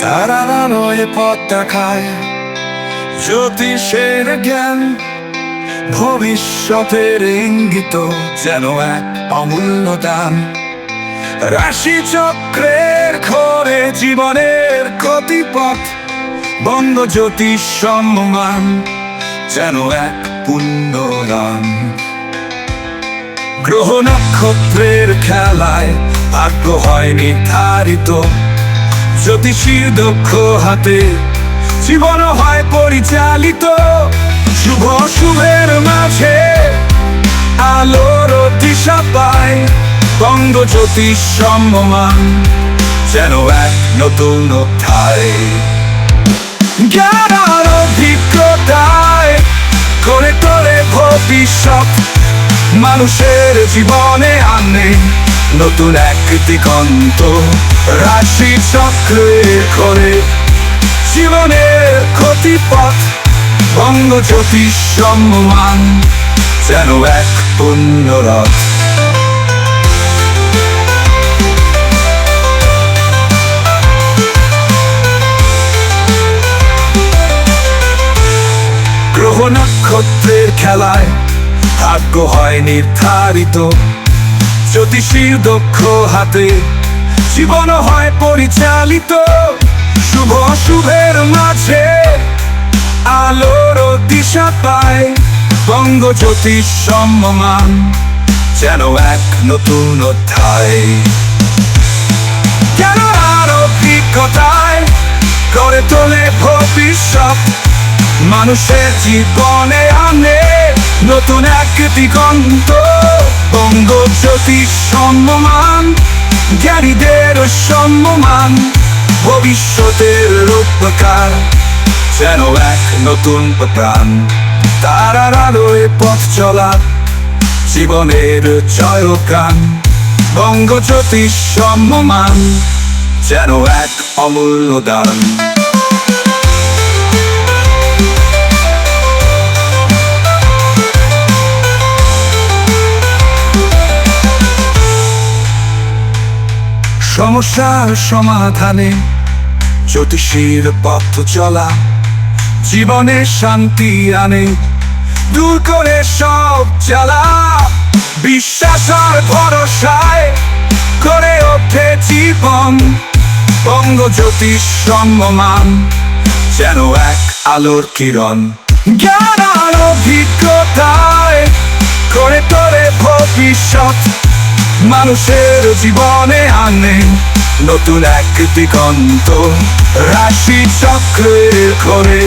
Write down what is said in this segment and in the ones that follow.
তারার আলোয় পথ দেখায় জ্যোতিষের জ্ঞান, ভবিষ্যতের ইঙ্গিত যেন এক অমূল্য দান। রাশি চক্রের ঘোরে জীবনের গতিপথ, বঙ্গ জ্যোতিষ সম্মান যেন এক পুণ্যদান। গ্রহ নক্ষত্রের খেলায় ভাগ্য হয় নির্ধারিত, জ্যোতিষীর দক্ষ হাতে জীবন হয় পরিচালিত। শুভ শুভের মাঝে আলোর দিশা পায়, বঙ্গ জ্যোতিষ সম্মান যেন এক নতুন অধ্যায়। জ্ঞান আর অভিজ্ঞতায় করে তোলে ভবিষ্যৎ, মানুষের জীবনে আনে নতুন এক দিগন্ত। রাশি চক্রে করে জীবনের গতিপথ, বঙ্গ জ্যোতিষ সম্মান যেন এক পুণ্যরথ। গ্রহ নক্ষত্রের খেলায় ভাগ্য হয় নির্ধারিত, জ্যোতিষীর দক্ষ হাতে জীবন হয় পরিচালিত। শুভ শুভের মাঝে আলোর দিশা পায়, বঙ্গ জ্যোতিষ সম্মান যেন এক নতুন অধ্যায়। জ্ঞান আর অভিজ্ঞতায় করে তোলে ভবিষ্যৎ, মানুষের জীবনে আনে নতুন এক দিগন্ত। বঙ্গ জ্যোতিষ সম্মান জ্ঞানীদের সম্মান, ভবিষ্যতের রূপকার যেন এক নতুন প্রাণ। তারার আলোয় পথ চলা জীবনের জয়গান, বঙ্গ জ্যোতিষ সম্মান যেন এক অমূল্য দান। সমস্যার সমাধানে জ্যোতিষীর পথ চলা জীবনে শান্তি আনে, দূর করে সব জ্বালা। বিশ্বাস আর ভরসায় করে ওঠে জীবন, বঙ্গ জ্যোতিষ সম্মান যেন এক আলোর কিরণ। জ্ঞান আর অভিজ্ঞতায় করে তোলে ভবিষ্যৎ, মানুষের জীবনে আনে নতুন এক দিগন্ত। রাশি চক্রের ঘোরে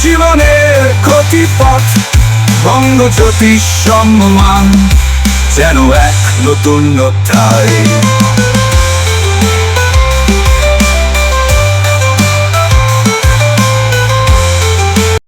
জীবনের গতিপথ, বঙ্গ জ্যোতিষ সম্মান যেন এক নতুন অধ্যায়।